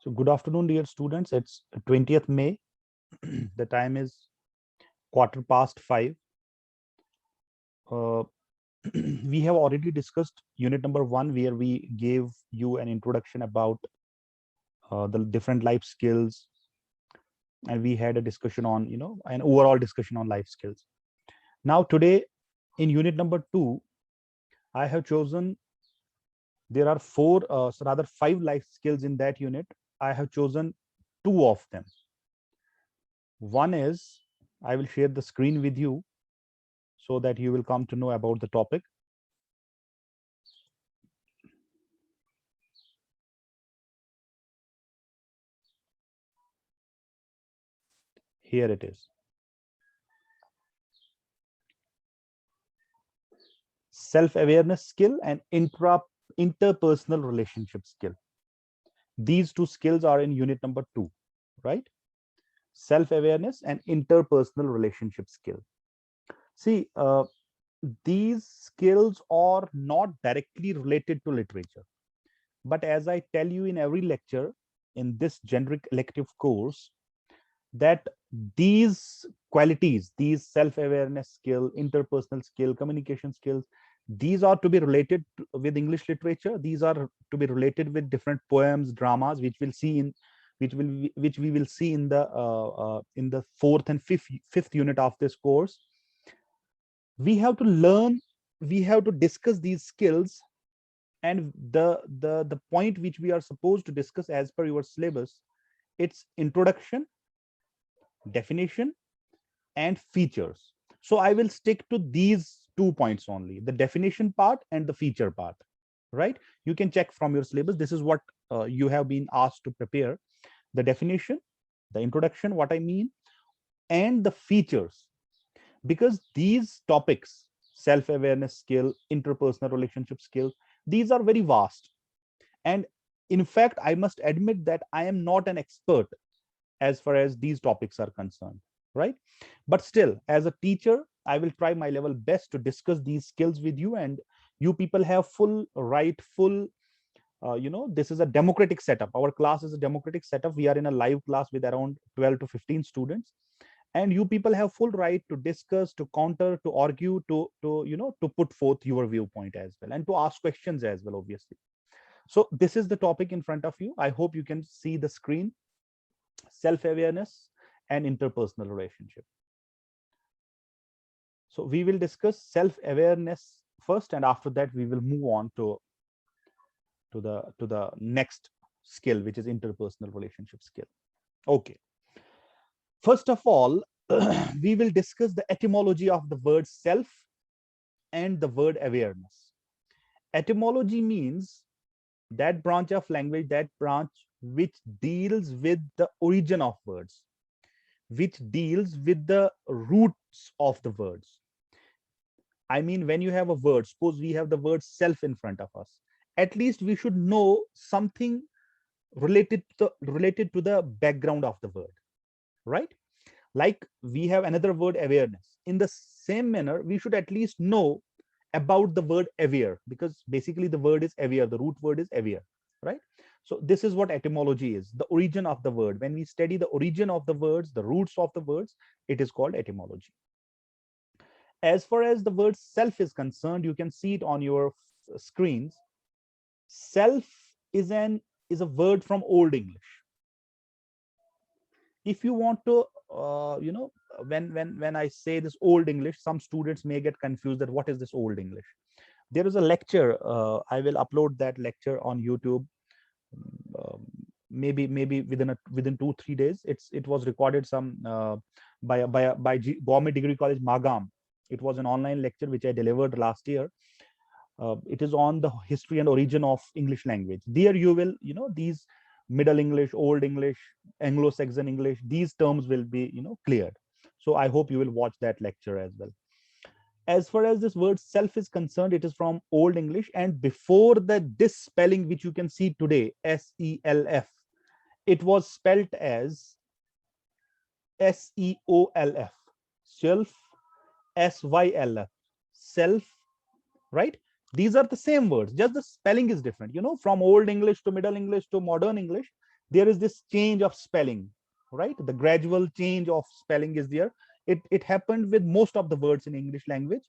So good afternoon, dear students. It's 20th May. The time is 5:15. Uh, we have already discussed unit number 1, where we gave you an introduction about the different life skills, and we had a discussion on, an overall discussion on life skills. Now today, in unit number 2, I have chosen, there are rather 5 life skills in that unit. I have chosen 2 of them. One is, I will share the screen with you so that you will come to know about the topic. Here it is. Self-awareness skill and interpersonal relationship skill. These 2 skills are in unit number 2, right? Self-awareness and interpersonal relationship skill. See, these skills are not directly related to literature. But as I tell you in every lecture in this generic elective course, that these qualities, these self-awareness skill, interpersonal skill, communication skills, these are to be related with English literature. These are to be related with different poems, dramas, which we will see in the 4th and 5th unit of this course. We have to learn, we have to discuss these skills, and the point which we are supposed to discuss as per your syllabus, it's introduction, definition, and features. So I will stick to these 2 points only, the definition part and the feature part, right? You can check from your syllabus. This is what you have been asked to prepare: the definition, the introduction, what I mean, and the features. Because these topics, self-awareness skill, interpersonal relationship skill, these are very vast. And in fact, I must admit that I am not an expert as far as these topics are concerned, right? But still, as a teacher, I will try my level best to discuss these skills with you, and you people have full right, this is a democratic setup. Our class is a democratic setup. We are in a live class with around 12 to 15 students, and you people have full right to discuss, to counter, to argue, to put forth your viewpoint as well, and to ask questions as well, obviously. So this is the topic in front of you. I hope you can see the screen: self-awareness and interpersonal relationship. So we will discuss self-awareness first, and after that we will move on to the next skill, which is interpersonal relationship skill. Okay, first of all, we will discuss the etymology of the word self and the word awareness. Etymology means that branch of language, that branch which deals with the origin of words, which deals with the roots of the words. I mean, when you have a word, suppose we have the word self in front of us, at least we should know something related to the background of the word, right? Like we have another word, awareness. In the same manner, we should at least know about the word aware, because basically the word is aware, the root word is aware, right? So this is what etymology is, the origin of the word. When we study the origin of the words, the roots of the words, it is called etymology. As far as the word self is concerned, you can see it on your screens. Self is a word from Old English. If you want to, when I say this Old English, some students may get confused that what is this Old English. There is a lecture, I will upload that lecture on YouTube, maybe within 2-3 days. It was recorded some by Government Degree College Magam. It was an online lecture which I delivered last year. It is on the history and origin of English language. There you will, these Middle English, Old English, Anglo-Saxon English, these terms will be, cleared. So I hope you will watch that lecture as well. As far as this word self is concerned, it is from Old English, and before this spelling which you can see today, SELF, it was spelt as SEOLF, self, SYLF, self, right? These are the same words, just the spelling is different. From Old English to Middle English to modern English, there is this change of spelling, right? The gradual change of spelling is there. It happened with most of the words in English language.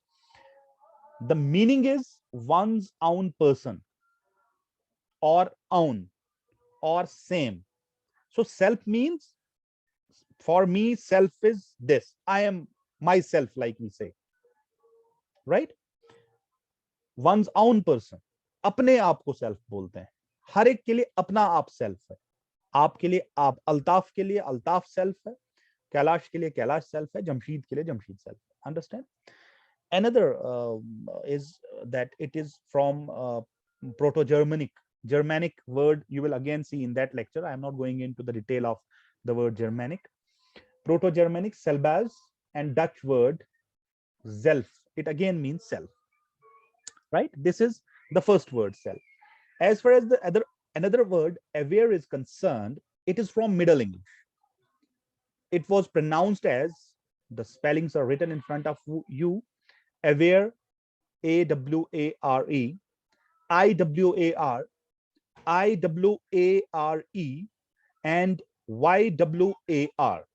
The meaning is one's own person, or own, or same. So self means, for me, self is this. I am myself, like we say, right? One's own person, अपने आप को self बोलते हैं. हर एक के लिए अपना आप self है. आपके लिए आप, अल्ताफ के लिए अल्ताफ self है, कैलाश के लिए कैलाश self है, जमशीद के लिए जमशीद self है. Understand? Another is that it is from Germanic word. You will again see in that lecture. I am not going into the detail of the word Germanic. Proto-Germanic selbaz, and Dutch word zelf. It again means self, right? This is the first word, self. As far as the another word, aware, is concerned, it is from Middle English. It was pronounced as, the spellings are written in front of you, aware, A-W-A-R-E, I-W-A-R, I-W-A-R-E, and Y-W-A-R,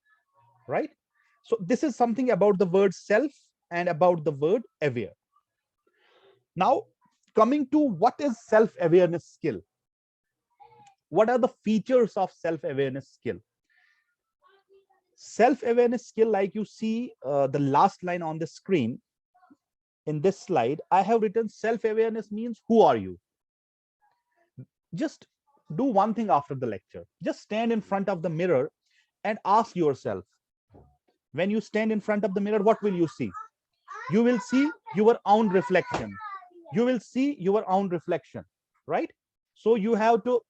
right? So this is something about the word self and about the word aware. Now, coming to what is self-awareness skill? What are the features of self-awareness skill? Self-awareness skill, like you see the last line on the screen, in this slide, I have written self-awareness means who are you? Just do one thing after the lecture. Just stand in front of the mirror and ask yourself, when you stand in front of the mirror, what will you see? You will see your own reflection. You will see your own reflection, right? So you have to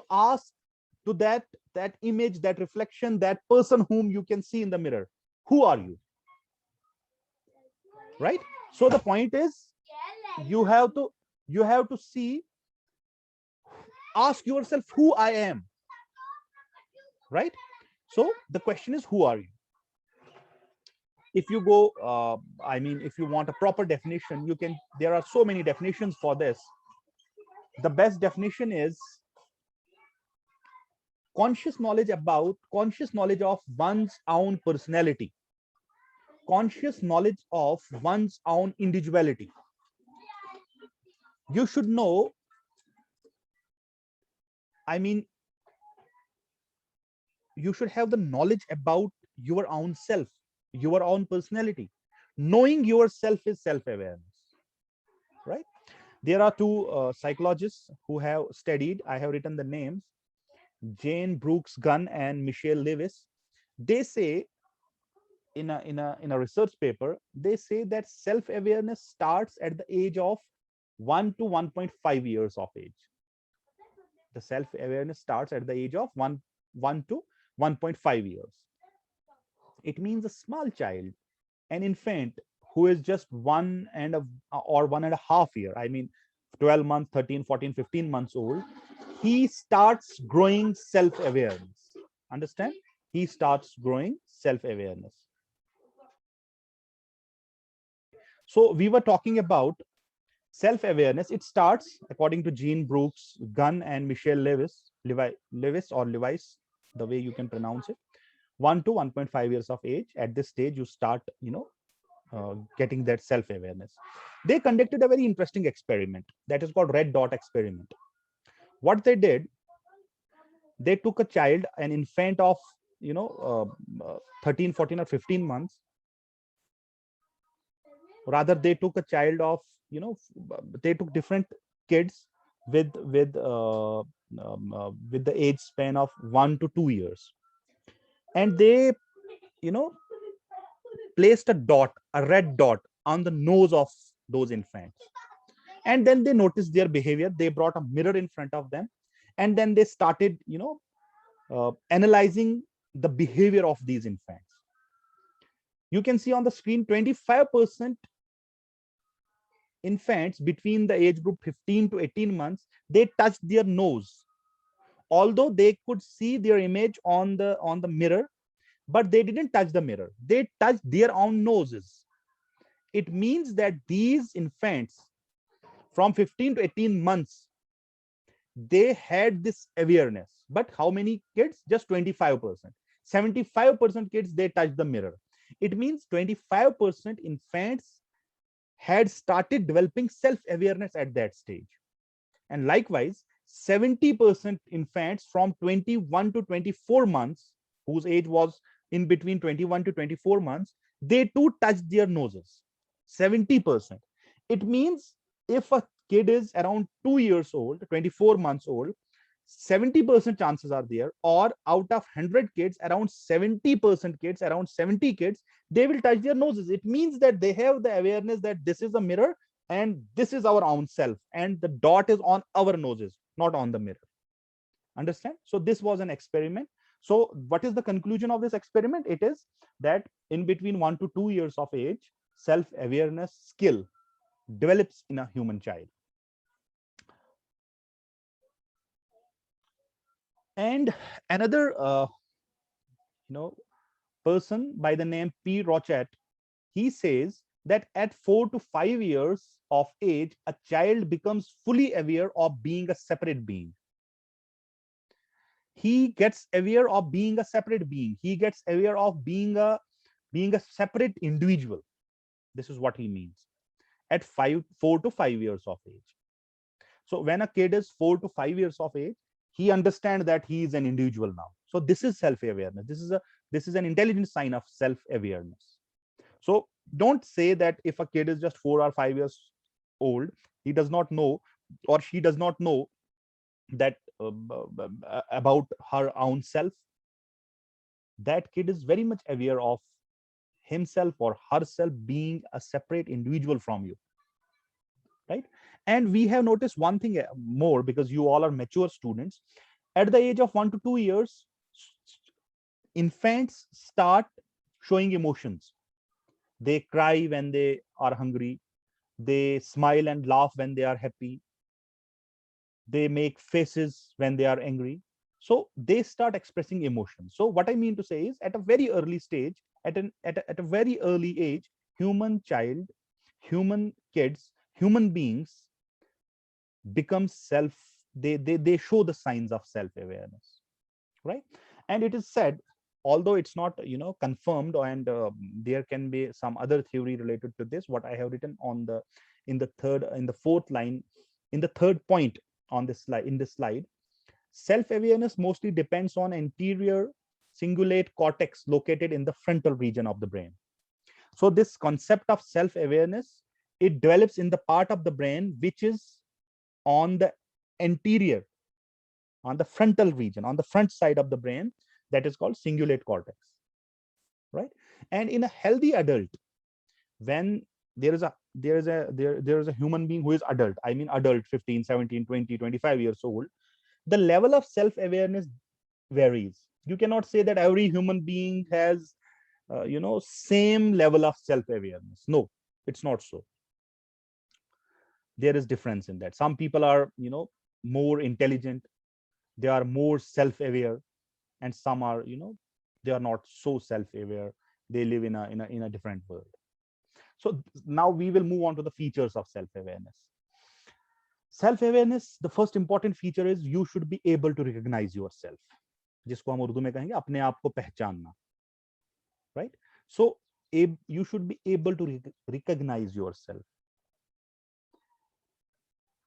ask to that image, that reflection, that person whom you can see in the mirror, who are you? Right? So the point is, you have to see, ask yourself who I am, right? So the question is, who are you? If you go, I mean, if you want a proper definition, you can, there are so many definitions for this. The best definition is conscious knowledge of one's own personality, conscious knowledge of one's own individuality. You should know, I mean, you should have the knowledge about your own self, your own personality. Knowing yourself is self-awareness, right? There are two psychologists who have studied, I have written the names, Jane Brooks Gunn and Michelle Lewis. They say in a research paper, they say that self-awareness starts at the age of 1 to 1.5 years of age. The self-awareness starts at the age of 1 to 1.5 years. It means a small child, an infant who is just 1.5 year, I mean 12 months, 13, 14, 15 months old, he starts growing self-awareness. Understand? He starts growing self-awareness. So we were talking about self-awareness. It starts, according to Jean Brooks Gunn and Michelle Lewis, or Lewis, the way you can pronounce it, 1 to 1.5 years of age. At this stage, you start, getting that self-awareness. They conducted a very interesting experiment that is called red dot experiment. What they did, they took a child, an infant of 13, 14, or 15 months. Rather, they took a child of, they took different kids with the age span of 1 to 2 years, and they placed a red dot on the nose of those infants, and then they noticed their behavior. They brought a mirror in front of them, and then they started analyzing the behavior of these infants. You can see on the screen 25% infants between the age group 15 to 18 months, they touched their nose, although they could see their image on the mirror, but they didn't touch the mirror. They touched their own noses. It means that these infants from 15 to 18 months, they had this awareness. But how many kids? Just 25%. 75% kids, they touch the mirror. It means 25% infants had started developing self-awareness at that stage. And likewise, 70% infants from 21 to 24 months, whose age was in between 21 to 24 months, they too touched their noses. 70%. It means if a kid is around 2 years old, 24 months old, 70% chances are there, or out of 100 kids, around 70% kids, around 70 kids, they will touch their noses. It means that they have the awareness that this is a mirror and this is our own self, and the dot is on our noses, not on the mirror. Understand? So this was an experiment. So what is the conclusion of this experiment? It is that in between 1 to 2 years of age, self-awareness skill develops in a human child. And another person by the name P. Rochet, he says that at 4 to 5 years of age, a child becomes fully aware of being a separate being. He gets aware of being a separate being. He gets aware of being a separate individual. This is what he means at 4 to 5 years of age. So when a kid is 4 to 5 years of age, he understands that he is an individual now. So this is self-awareness. This is an intelligent sign of self-awareness. So don't say that if a kid is just 4 or 5 years old, he does not know, or she does not know that about her own self. That kid is very much aware of himself or herself being a separate individual from you, right? And we have noticed one thing more, because you all are mature students. At the age of 1 to 2 years, infants start showing emotions. They cry when they are hungry. They smile and laugh when they are happy. They make faces when they are angry. So they start expressing emotions. So what I mean to say is, at a very early stage, at a very early age, human child, human kids, human beings become they show the signs of self-awareness, right? And it is said, although it's not confirmed, and there can be some other theory related to this, what I have written on the in the fourth line, in the third point on this slide, self-awareness mostly depends on anterior cingulate cortex located in the frontal region of the brain. So this concept of self-awareness, it develops in the part of the brain which is on the anterior, on the frontal region, on the front side of the brain, that is called cingulate cortex, right? And in a healthy adult, when there is a human being who is adult, I mean adult, 15, 17, 20, 25 years old, the level of self-awareness varies. You cannot say that every human being has same level of self-awareness. No, it's not so. There is difference in that. Some people are more intelligent, they are more self-aware, and some are they are not so self-aware. They live in a different world. So now we will move on to the features of self-awareness. Self-awareness, the first important feature is you should be able to recognize yourself, जिसको हम उर्दू में कहेंगे अपने आप को पहचानना, right? So you should be able to recognize yourself.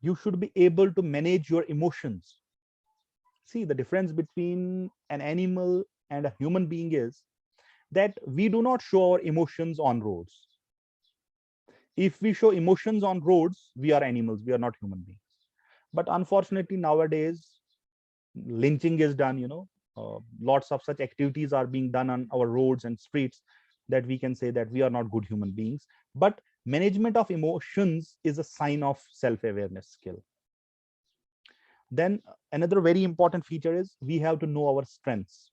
You should be able to manage your emotions. See, the difference between an animal and a human being is that we do not show our emotions on roads. If we show emotions on roads, we are animals, we are not human beings. But unfortunately, nowadays, lynching is done, lots of such activities are being done on our roads and streets, that we can say that we are not good human beings. But management of emotions is a sign of self-awareness skill. Then another very important feature is we have to know our strengths.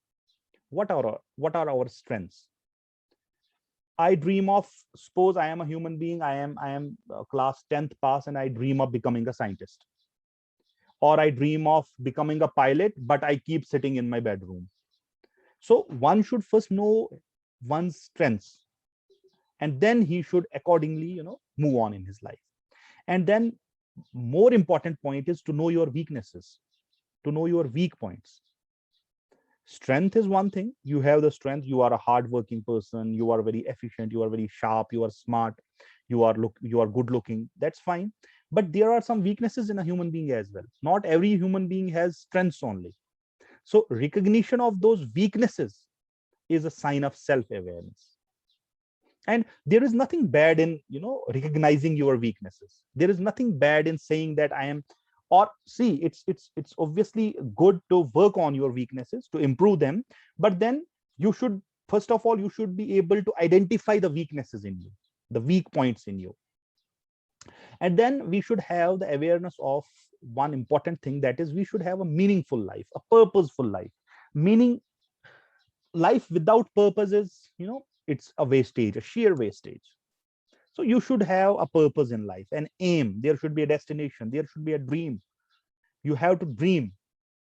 What are our strengths? I dream of, suppose I am a human being, I am class 10th pass, and I dream of becoming a scientist, or I dream of becoming a pilot, but I keep sitting in my bedroom. So one should first know one's strengths, and then he should accordingly move on in his life. And then more important point is to know your weaknesses. to know your weak points. Strength is one thing. You have the strength. You are a hardworking person. You are very efficient. You are very sharp. You are smart. You are good looking. That's fine. But there are some weaknesses in a human being as well. Not every human being has strengths only. So recognition of those weaknesses is a sign of self-awareness. And there is nothing bad in, recognizing your weaknesses. There is nothing bad in saying that I am, or see, it's obviously good to work on your weaknesses to improve them. But then you should, first of all, you should be able to identify the weaknesses in you, the weak points in you. And then we should have the awareness of one important thing, that is we should have a meaningful life, a purposeful life. Meaning, life without purpose is, it's a wastage, a sheer wastage. So you should have a purpose in life, an aim. There should be a destination. There should be a dream. You have to dream.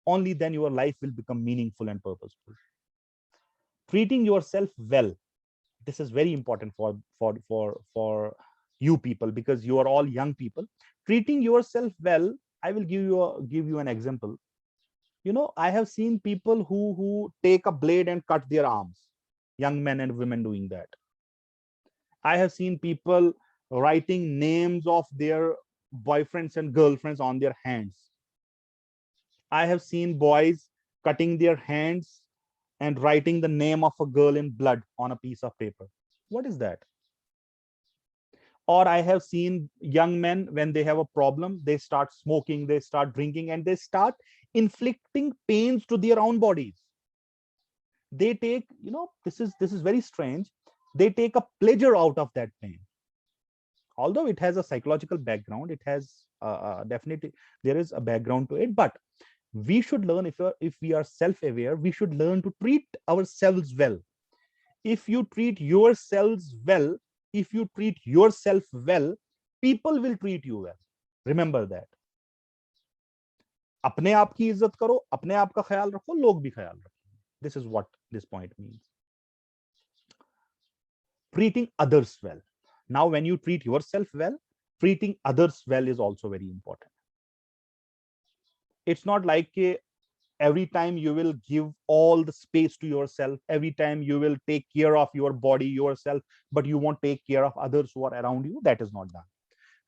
Only then your life will become meaningful and purposeful. Treating yourself well. This is very important for you people, because you are all young people. Treating yourself well. I will give you an example. I have seen people who take a blade and cut their arms. Young men and women doing that. I have seen people writing names of their boyfriends and girlfriends on their hands. I have seen boys cutting their hands and writing the name of a girl in blood on a piece of paper. What is that? Or I have seen young men, when they have a problem, they start smoking, they start drinking, and they start inflicting pains to their own bodies. They take, this is very strange. They take a pleasure out of that pain. Although it has a psychological background, it has definitely, there is a background to it. But we should learn, if we are self-aware, we should learn to treat ourselves well. If you treat yourselves well, if you treat yourself well, people will treat you well. Remember that. अपने आप की इज्जत करो, अपने आप का ख्याल रखो, लोग भी ख्याल रखेंगे. This is what this point means. Treating others well. Now, when you treat yourself well, treating others well is also very important. It's not like every time you will give all the space to yourself, every time you will take care of your body, yourself, but you won't take care of others who are around you. That is not done.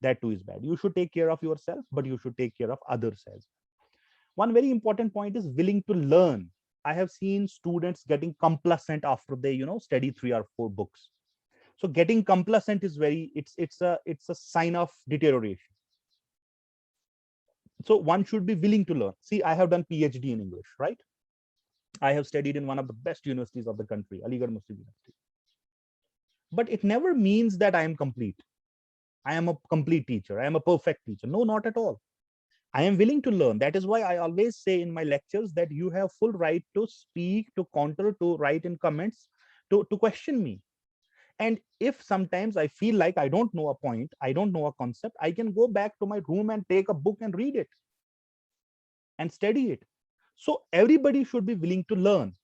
That too is bad. You should take care of yourself, but you should take care of others as well. One very important point is willing to learn. I have seen students getting complacent after they, study 3 or 4 books. So getting complacent is it's a sign of deterioration. So one should be willing to learn. See, I have done PhD in English, right? I have studied in one of the best universities of the country, Aligarh Muslim University. But it never means that I am complete. I am a complete teacher. I am a perfect teacher. No, not at all. I am willing to learn. That is why I always say in my lectures that you have full right to speak, to counter, to write in comments, to question me. And if sometimes I feel like I don't know a point, I don't know a concept, I can go back to my room and take a book and read it and study it. So everybody should be willing to learn.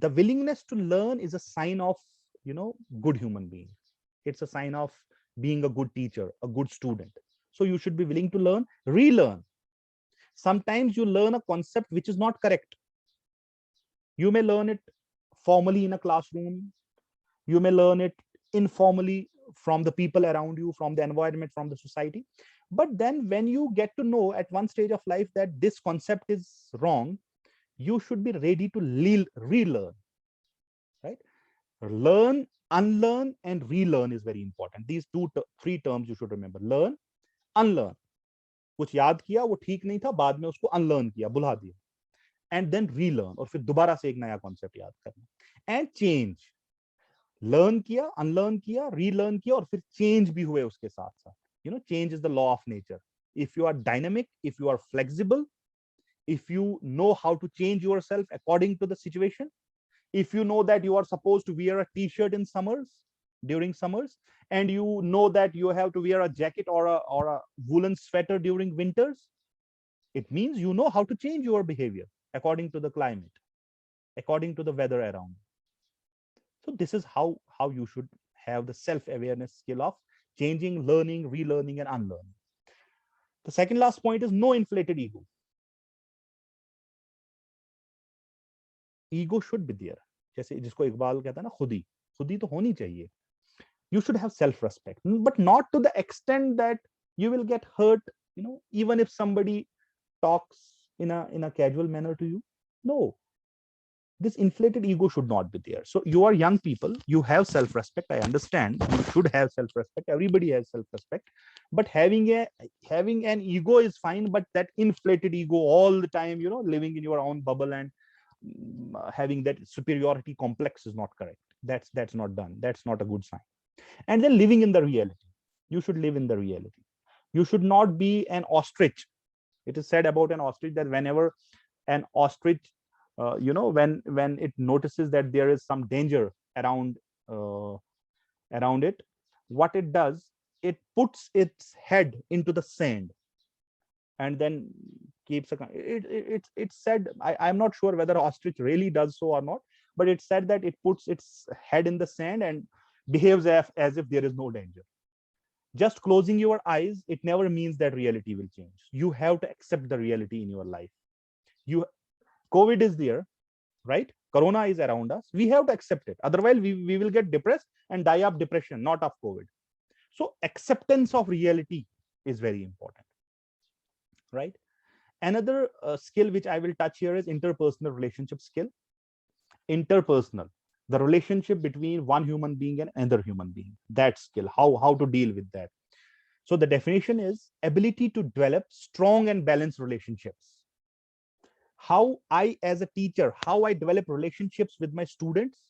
The willingness to learn is a sign of, good human being. It's a sign of being a good teacher, a good student. So you should be willing to learn, relearn. Sometimes you learn a concept which is not correct. You may learn it formally in a classroom. You may learn it informally from the people around you, from the environment, from the society. But then when you get to know at one stage of life that this concept is wrong, you should be ready to relearn, right? Learn, unlearn, and relearn is very important. These 3 terms you should remember. Learn, unlearn. कुछ याद किया, वो ठीक नहीं था, बाद में उसको unlearn किया, भुला दिया. And then relearn, और फिर दोबारा से एक नया concept याद करना. And change. लर्न किया, अनलर्न किया, रीलर्न किया, और फिर चेंज भी हुए उसके साथ साथ. Change is the law of nature. If you are dynamic, if you are flexible, if you know how to change yourself according to the situation, if you know that you are supposed to wear a t-shirt in during summers, and you know that you have to wear a jacket or a woolen sweater during winters, it means you know how to change your behavior according to the climate, according to the weather around. So this is how you should have the self-awareness skill of changing, learning, relearning, and unlearning. The second last point is no inflated ego. ego should be there. जैसे जिसको इकबाल कहता है ना, खुदी तो होनी चाहिए. You should have self-respect, but not to the extent that you will get hurt, even if somebody talks in a casual manner to you. No, this inflated ego should not be there. So you are young people, you have self-respect. I understand you should have self-respect. Everybody has self-respect, but having an ego is fine. But that inflated ego all the time, living in your own bubble and having that superiority complex is not correct. That's not done. That's not a good sign. And then living in the reality. You should live in the reality. You should not be an ostrich. It is said about an ostrich that whenever an ostrich, when it notices that there is some danger around it, what it does, it puts its head into the sand and then keeps it's said, I'm not sure whether ostrich really does so or not, but it's said that it puts its head in the sand and behaves as if there is no danger. Just closing your eyes, it never means that reality will change. You have to accept the reality in your life. COVID is there, right? Corona is around us. We have to accept it. Otherwise, we will get depressed and die of depression, not of COVID. So acceptance of reality is very important, right? Another skill which I will touch here is interpersonal relationship skill. Interpersonal, the relationship between one human being and another human being, that skill, how to deal with that. So the definition is ability to develop strong and balanced relationships. How I, as a teacher, how I develop relationships with my students,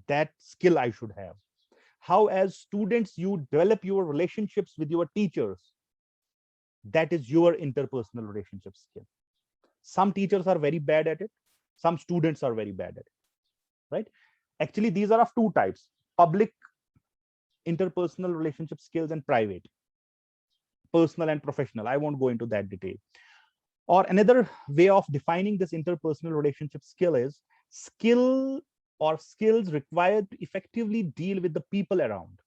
that skill I should have. How, as students, you develop your relationships with your teachers, that is your interpersonal relationship skill. Some teachers are very bad at it. Some students are very bad at it, right? Actually, these are of two types: public interpersonal relationship skills and private, personal and professional. I won't go into that detail. Or another way of defining this interpersonal relationship skill is skill or skills required to effectively deal with the people around.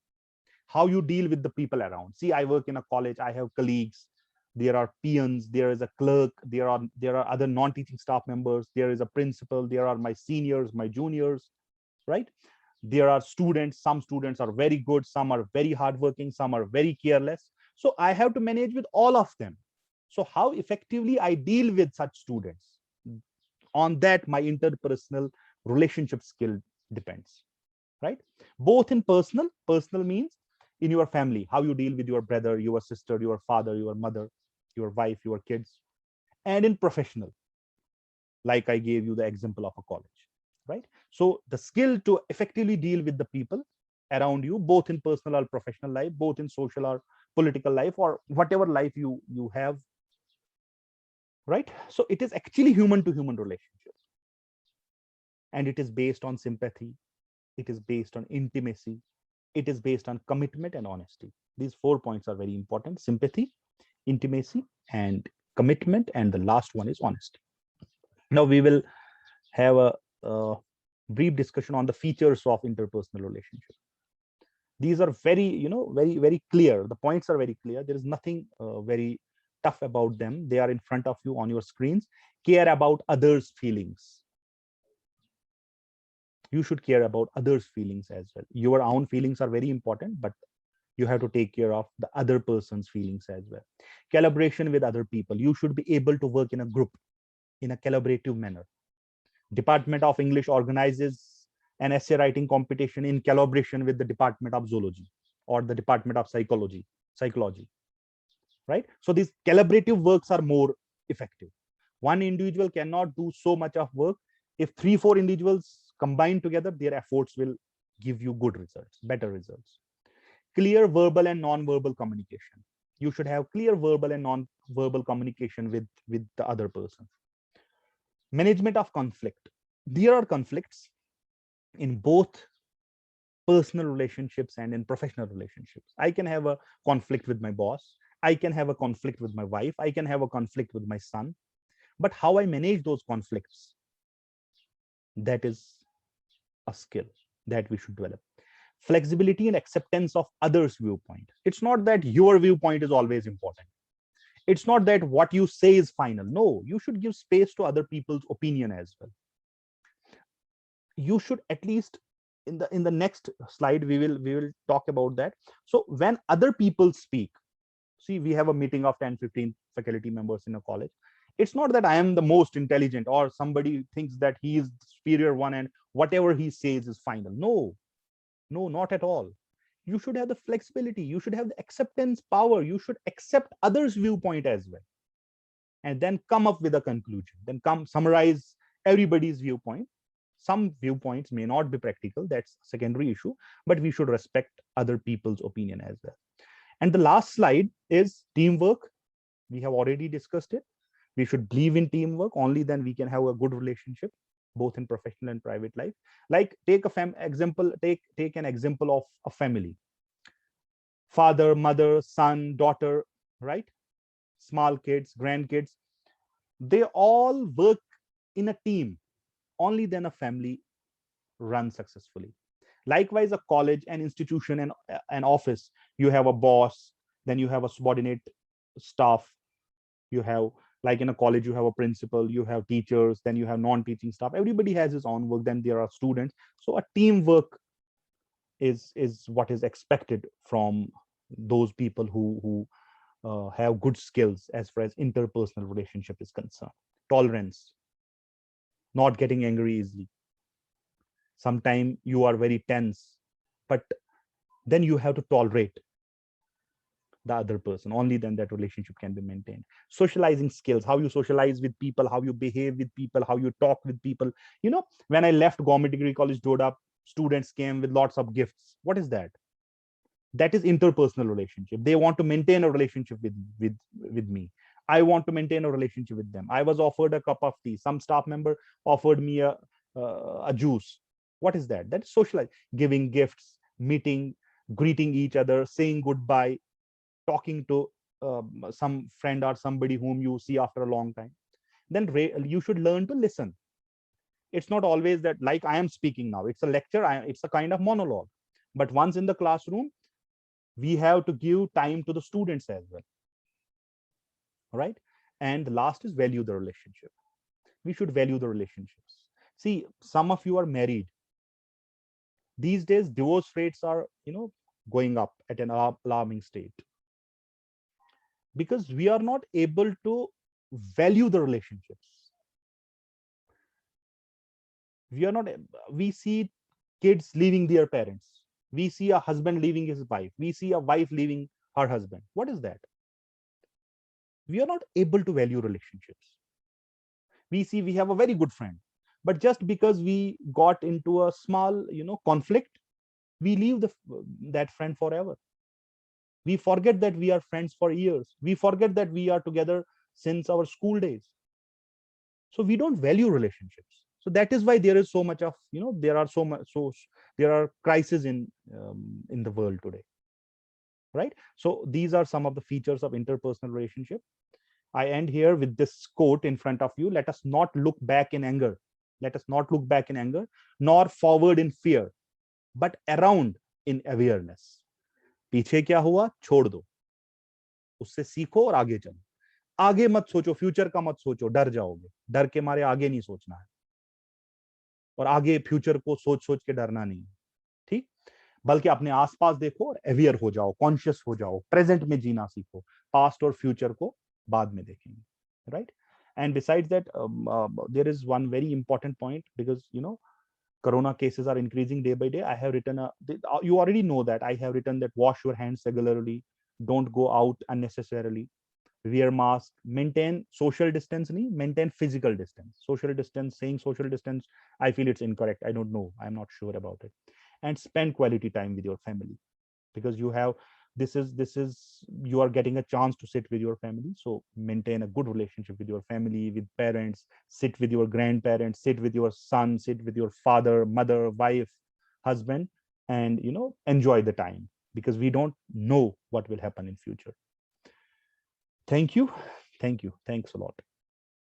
How you deal with the people around. See, I work in a college, I have colleagues, there are peons, there is a clerk, there are other non-teaching staff members, there is a principal, there are my seniors, my juniors, right? There are students. Some students are very good, some are very hardworking, some are very careless. So I have to manage with all of them. So how effectively I deal with such students, on that my interpersonal relationship skill depends, right? Both in personal means in your family, how you deal with your brother, your sister, your father, your mother, your wife, your kids, and in professional, like I gave you the example of a college, right? So the skill to effectively deal with the people around you, both in personal or professional life, both in social or political life, or whatever life you have, right? So it is actually human to human relationships, and it is based on sympathy, it is based on intimacy, it is based on commitment and honesty. These 4 points are very important: sympathy, intimacy, and commitment, and the last one is honesty. Now we will have a brief discussion on the features of interpersonal relationship. These are very, very clear. The points are very clear. There is nothing very tough about them. They are in front of you on your screens. Care about others' feelings. You should care about others' feelings as well. Your own feelings are very important, but you have to take care of the other person's feelings as well. Collaboration with other people. You should be able to work in a group in a collaborative manner. Department of English organizes an essay writing competition in collaboration with the Department of Zoology or the Department of Psychology, right? So these collaborative works are more effective. One individual cannot do so much of work. If 3-4 individuals combine together, their efforts will give you good results, better results. Clear verbal and non-verbal communication. You should have clear verbal and non-verbal communication with the other person. Management of conflict. There are conflicts in both personal relationships and in professional relationships. I can have a conflict with my boss. I can have a conflict with my wife. I can have a conflict with my son. But how I manage those conflicts, that is a skill that we should develop. Flexibility and acceptance of others' viewpoint. It's not that your viewpoint is always important. It's not that what you say is final. No, you should give space to other people's opinion as well. you should at least, in the next slide we will talk about that. So when other people speak, see, we have a meeting of 10-15 faculty members in a college. It's not that I am the most intelligent or somebody thinks that he is the superior one and whatever he says is final. No, no, not at all. You should have the flexibility, you should have the acceptance power, you should accept others viewpoint as well, and then come up with a conclusion, then come summarize everybody's viewpoint. Some viewpoints may not be practical, that's a secondary issue, but we should respect other people's opinion as well. And the last slide is teamwork. We have already discussed it. We should believe in teamwork, only then we can have a good relationship both in professional and private life. Like take an example of a family: father, mother, son, daughter, right? Small kids, grandkids, they all work in a team. Only then a family runs successfully. Likewise, a college, an institution, and an office, you have a boss, then you have a subordinate staff. You have, like in a college, you have a principal, you have teachers, then you have non-teaching staff. Everybody has his own work, then there are students. So a teamwork is what is expected from those people who have good skills as far as interpersonal relationship is concerned. Tolerance, not getting angry easily. Sometimes you are very tense, but then you have to tolerate the other person. Only then that relationship can be maintained. Socializing skills, how you socialize with people, how you behave with people, how you talk with people. You know, when I left Government Degree College Doda, students came with lots of gifts. What is that? That is interpersonal relationship. They want to maintain a relationship with me. I want to maintain a relationship with them. I was offered a cup of tea, some staff member offered me a juice. What is that? That's socialize. Giving gifts, meeting, greeting each other, saying goodbye, talking to some friend or somebody whom you see after a long time. Then you should learn to listen. It's not always that like I am speaking now, it's a lecture, it's a kind of monologue. But once in the classroom, we have to give time to the students as well. All right. And the last is value the relationship. We should value the relationships. See, some of you are married. These days, divorce rates are, going up at an alarming state, because we are not able to value the relationships. We see kids leaving their parents. We see a husband leaving his wife. We see a wife leaving her husband. What is that? We are not able to value relationships. We see we have a very good friend, but just because we got into a small, conflict, we leave that friend forever. We forget that we are friends for years. We forget that we are together since our school days. So we don't value relationships. So that is why there is so much of, there are crises in the world today, right? So these are some of the features of interpersonal relationship. I end here with this quote in front of you: let us not look back in anger. Let us not look back in anger, nor forward in fear, but around in awareness. पीछे क्या हुआ छोड़ दो, उससे सीखो और आगे चलो. आगे मत सोचो, फ्यूचर का मत सोचो, डर जाओगे. डर के मारे आगे नहीं सोचना है, और आगे फ्यूचर को सोच सोच के डरना नहीं है. ठीक, बल्कि अपने आसपास देखो और अवेयर हो जाओ, कॉन्शियस हो जाओ, प्रेजेंट में जीना सीखो. पास्ट और फ्यूचर को बाद में देखेंगे, right? And besides that, there is one very important point, because corona cases are increasing day by day. I have written you already know that I have written that wash your hands regularly, don't go out unnecessarily, wear mask, maintain social distance, maintain physical distance. Social distance, saying social distance, I feel it's incorrect. I don't know, I'm not sure about it. And spend quality time with your family, because you have this is you are getting a chance to sit with your family. So maintain a good relationship with your family, with parents. Sit with your grandparents, sit with your son, sit with your father, mother, wife, husband, and enjoy the time, because we don't know what will happen in future. Thank you. Thanks a lot.